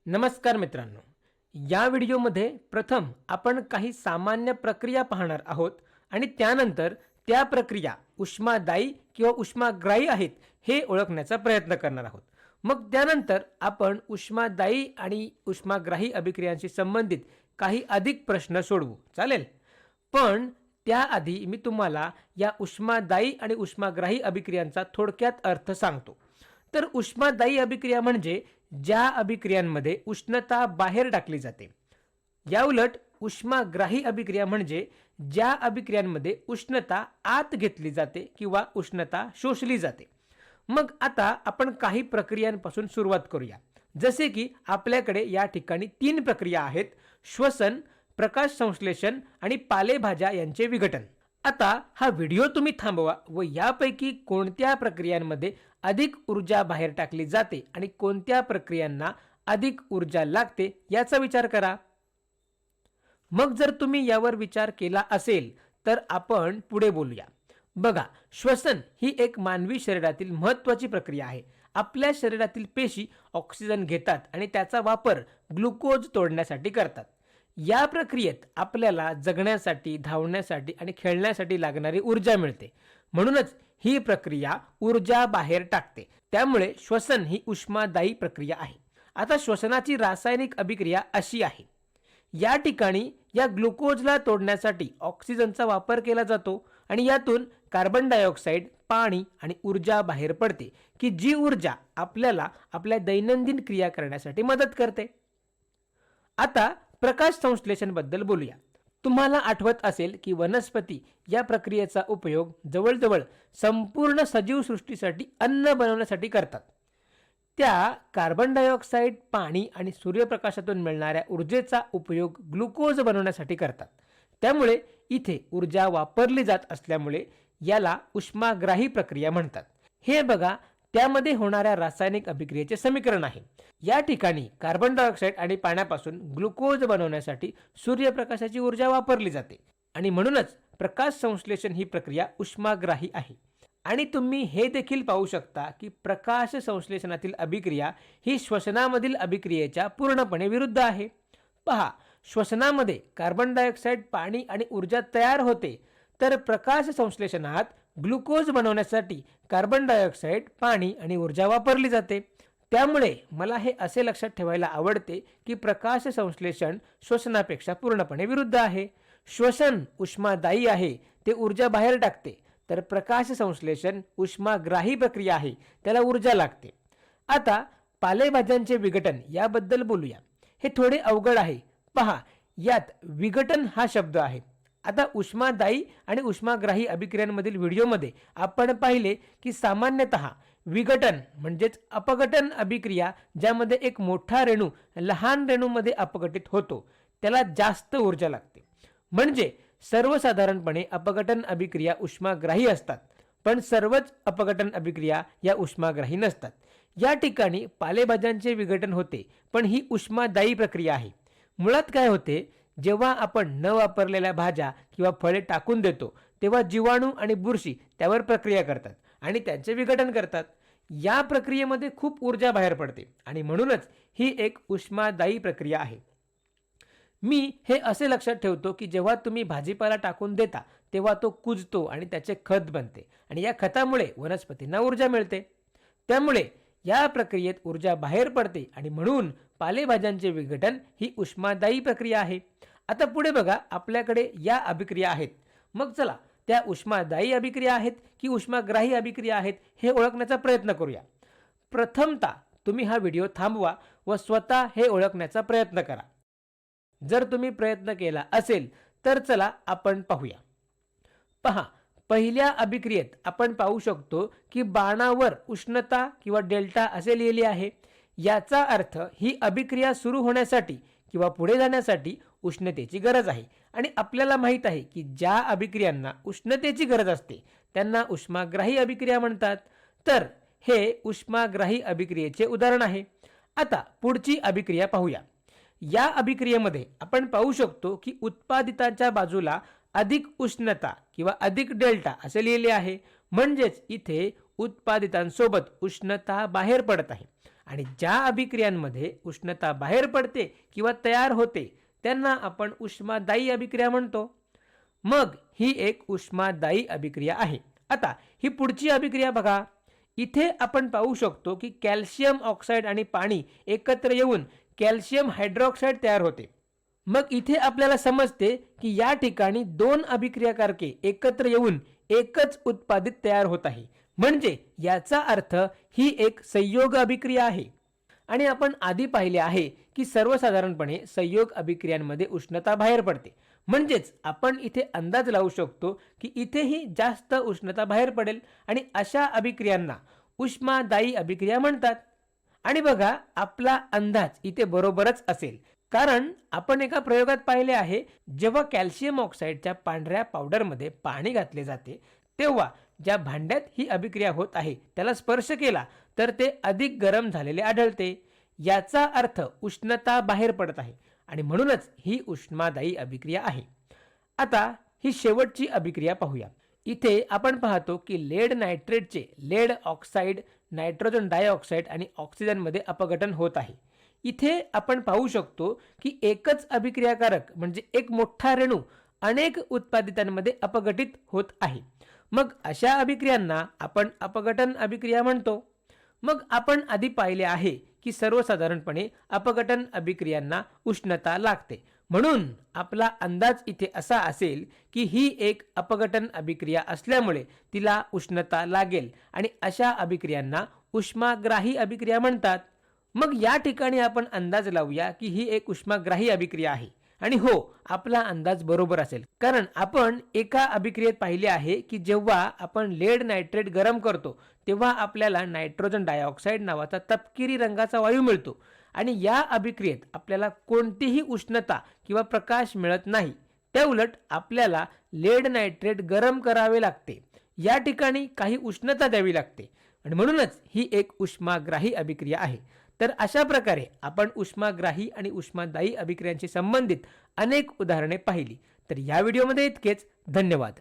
नमस्कार मित्रांनो, या व्हिडिओमध्ये प्रथम आपण काही सामान्य प्रक्रिया पाहणार आहोत आणि त्यानंतर त्या प्रक्रिया उष्मादायी किंवा उष्माग्राही आहेत हे ओळखण्याचा प्रयत्न करणार आहोत। मग त्यानंतर आपण उष्मादायी आणि उष्माग्राही अभिक्रियांशी संबंधित काही अधिक प्रश्न सोडवू, चालेल? पण त्याआधी मी तुम्हाला या उष्मादायी आणि उष्माग्राही अभिक्रियांचा थोडक्यात अर्थ सांगतो। तर उष्मादायी अभिक्रिया म्हणजे ज्या अभिक्रियांमध्ये उष्णता बाहेर टाकली जाते। याउलट उष्माग्राही अभिक्रिया म्हणजे ज्या अभिक्रियांमध्ये उष्णता आत घेतली जाते किंवा उष्णता शोषली जाते। मग आता आपण काही प्रक्रियांपासून सुरुवात करूया। जसे की आपल्याकडे या ठिकाणी 3 प्रक्रिया आहेत: श्वसन, प्रकाश संश्लेषण आणि पालेभाज्या यांचे विघटन। आता हा व्हिडिओ तुम्ही थांबवा व यापैकी कोणत्या प्रक्रियांमध्ये अधिक ऊर्जा बाहेर टाकली जाते आणि कोणत्या प्रक्रियांना अधिक ऊर्जा लागते याचा विचार करा। मग जर तुम्ही यावर विचार केला असेल तर आपण पुढे बोलूया। बघा, श्वसन ही एक मानवी शरीरातील महत्त्वाची प्रक्रिया आहे। आपल्या शरीरातील पेशी ऑक्सिजन घेतात आणि त्याचा वापर ग्लुकोज तोडण्यासाठी करतात। या प्रक्रियेत आपल्याला जगण्यासाठी, धावण्यासाठी आणि खेळण्यासाठी लागणारी ऊर्जा मिळते। म्हणूनच ही प्रक्रिया ऊर्जा बाहेर टाकते। त्यामुळे श्वसन ही उष्मादायी प्रक्रिया आहे। आता श्वसनाची रासायनिक अभिक्रिया अशी आहे। या ठिकाणी या ग्लुकोजला तोडण्यासाठी ऑक्सिजनचा वापर केला जातो आणि यातून कार्बन डायऑक्साइड, पाणी आणि ऊर्जा बाहेर पडते की जी ऊर्जा आपल्याला आपल्या दैनंदिन क्रिया करण्यासाठी मदत करते। आता प्रकाश संश्लेषण बद्दल बोलूया। तुम्हाला आठवत असेल की वनस्पती या प्रक्रियेचा उपयोग जवळजवळ संपूर्ण सजीव सृष्टीसाठी अन्न बनवण्यासाठी करतात। त्या कार्बन डायऑक्साइड, पाणी आणि सूर्यप्रकाशातून मिळणाऱ्या ऊर्जेचा उपयोग ग्लुकोज बनवण्यासाठी करतात। त्यामुळे इथे ऊर्जा वापरली जात असल्यामुळे याला उष्माग्राही प्रक्रिया म्हणतात। हे बघा, त्यामध्ये होणाऱ्या रासायनिक अभिक्रियेचे समीकरण आहे। या ठिकाणी कार्बन डायऑक्साइड आणि पाण्यापासून ग्लुकोज बनवण्यासाठी सूर्यप्रकाशाची ऊर्जा वापरली जाते आणि म्हणूनच प्रकाश संश्लेषण ही प्रक्रिया उष्माग्राही आहे। आणि तुम्ही हे देखील पाहू शकता की प्रकाश संश्लेषणातील अभिक्रिया ही श्वसनामधील अभिक्रियेच्या पूर्णपणे विरुद्ध आहे। पहा, श्वसनामध्ये कार्बन डायऑक्साइड, पाणी आणि ऊर्जा तयार होते, तर प्रकाश संश्लेषणात ग्लुकोज बनवण्यासाठी कार्बन डायऑक्साइड, पाणी आणि ऊर्जा वापरली जाते। त्यामुळे मला हे असे लक्षात ठेवायला आवडते की प्रकाश संश्लेषण श्वसनापेक्षा पूर्णपणे विरुद्ध आहे। श्वसन उष्मादायी आहे, ते ऊर्जा बाहेर टाकते, तर प्रकाश संश्लेषण उष्माग्राही प्रक्रिया आहे, त्याला ऊर्जा लागते। आता पालेभाज्यांचे विघटन याबद्दल बोलूया। हे थोडे अवघड आहे। पहा, यात विघटन हा शब्द आहे। आता उष्मादायी आणि उष्माग्राही अभिक्रियांमधील व्हिडिओमध्ये आपण पाहिले की सामान्यतः विघटन म्हणजेच अपघटन अभिक्रिया, ज्यामध्ये एक मोठा रेणू लहान रेणूमध्ये अपघटित होतो, त्याला जास्त ऊर्जा लागते। म्हणजे सर्वसाधारणपणे अपघटन अभिक्रिया उष्माग्राही असतात, पण सर्वच अपघटन अभिक्रिया या उष्माग्राही नसतात। या ठिकाणी पालेभाज्यांचे विघटन होते, पण ही उष्मादायी प्रक्रिया आहे। मुळात काय होते, जेव्हा आपण न वापरलेल्या भाज्या किंवा फळे टाकून देतो, तेव्हा जीवाणू आणि बुरशी त्यावर प्रक्रिया करतात आणि त्यांचे विघटन करतात। या प्रक्रियेमध्ये खूप ऊर्जा बाहेर पडते आणि म्हणूनच ही एक उष्मादायी प्रक्रिया आहे। मी हे असे लक्षात ठेवतो की जेव्हा तुम्ही भाजीपाला टाकून देता तेव्हा तो कुजतो आणि त्याचे खत बनते आणि या खतामुळे वनस्पतींना ऊर्जा मिळते। त्यामुळे या प्रक्रियेत ऊर्जा बाहेर पडते आणि म्हणून पालेभाज्यांचे विघटन ही उष्मादायी प्रक्रिया आहे। आता पुढे बघा, आपल्याकडे या अभिक्रिया आहेत। मग चला, त्या उष्मादायी अभिक्रिया आहेत की उष्माग्राही अभिक्रिया आहेत हे ओळखण्याचा प्रयत्न करूया। प्रथमतः तुम्ही हा व्हिडिओ थांबवा व स्वतः हे ओळखण्याचा प्रयत्न करा। जर तुम्ही प्रयत्न केला असेल तर चला आपण पाहूया। पहा, पहिल्या अभिक्रियेत आपण पाहू शकतो की बाणावर उष्णता किंवा डेल्टा असे लिहिले आहे। याचा अर्थ ही अभिक्रिया सुरू होण्यासाठी किंवा पुढे जाण्यासाठी उष्णतेची गरज आहे आणि आपल्याला माहित आहे की ज्या अभिक्रियांना उष्णतेची गरज असते त्यांना उष्माग्राही अभिक्रिया म्हणतात। तर हे उष्माग्राही अभिक्रियेचे उदाहरण आहे। आता पुढची अभिक्रिया पाहूया। या अभिक्रियेमध्ये आपण पाहू शकतो की उत्पादिताच्या बाजूला अधिक उष्णता किंवा अधिक डेल्टा असे लिहिले आहे, म्हणजेच इथे उत्पादितांसोबत उष्णता बाहेर पडत आहे आणि ज्या अभिक्रियांमध्ये उष्णता बाहेर पडते किंवा तयार होते त्यांना आपण उष्मादायी अभिक्रिया म्हणतो. मग ही एक उष्मादायी अभिक्रिया आहे. आता ही पुढची अभिक्रिया बघा. इथे आपण पाहू शकतो की कॅल्शियम ऑक्साईड आणि पाणी एकत्र येऊन कॅल्शियम हायड्रॉक्साईड तयार होते. मग इथे आपल्याला समजते की या ठिकाणी दोन अभिक्रियाकारके एकत्र येऊन एकच उत्पादित तयार होत आहे. म्हणजे याचा अर्थ ही एक संयोग अभिक्रिया आहे. आणि आपण आधी पाहिले आहे की सर्वसाधारणपणे संयोग अभिक्रियांमध्ये उष्णता बाहेर पडते. म्हणजेच आपण इथे अंदाज लावू शकतो की इथेही जास्त उष्णता बाहेर पडेल आणि अशा अभिक्रियांना उष्मादायी अभिक्रिया म्हणतात. आणि बघा, आपला अंदाज इथे बरोबरच असेल, कारण आपण एका प्रयोगात पाहिले आहे जेव्हा कॅल्शियम ऑक्साईडच्या पांढऱ्या पावडरमध्ये पाणी घातले जाते तेव्हा ज्या भांड्यात ही अभिक्रिया होत आहे त्याला स्पर्श केला तर ते अधिक गरम झालेले आढळते. याचा अर्थ उष्णता बाहेर पडत आहे आणि म्हणूनच ही उष्मादायी अभिक्रिया आहे. आता ही शेवटची अभिक्रिया पाहूया. इथे आपण पाहतो की लेड नायट्रेटचे लेड ऑक्साईड, नायट्रोजन डायऑक्साईड आणि ऑक्सिजनमध्ये अपघटन होत आहे. इथे आपण पाहू शकतो की एकच अभिक्रियाकारक म्हणजे एक मोठा रेणू अनेक उत्पादितांमध्ये अपघटित होत आहे. मग अशा अभिक्रियांना आपण अपघटन अभिक्रिया म्हणतो. मग आपण आधी पाहिले आहे की सर्वसाधारणपणे अपघटन अभिक्रियांना उष्णता लागते. म्हणून आपला अंदाज इथे असा असेल की ही एक अपघटन अभिक्रिया असल्यामुळे तिला उष्णता लागेल आणि अशा अभिक्रियांना उष्माग्राही अभिक्रिया म्हणतात. मग या ठिकाणी आपण अंदाज लावूया की ही एक उष्माग्राही अभिक्रिया आहे. आणि हो, आपला अंदाज बरोबर असेल, कारण आपण एका अभिक्रियेत पाहिले आहे की जेव्हा आपण लेड नायट्रेट गरम करतो तेव्हा आपल्याला नायट्रोजन डायऑक्साईड नावाचा तपकिरी रंगाचा वायू मिळतो आणि या अभिक्रियेत आपल्याला कोणतीही उष्णता किंवा प्रकाश मिळत नाही. त्याउलट आपल्याला लेड नायट्रेट गरम करावे लागते. या ठिकाणी काही उष्णता द्यावी लागते आणि म्हणूनच ही एक उष्माग्राही अभिक्रिया आहे. तर अशा प्रकारे आपण उष्माग्राही आणि उष्मादायी अभिक्रियांशी संबंधित अनेक उदाहरणे पाहिली. तर या व्हिडिओमध्ये इतकेच. धन्यवाद.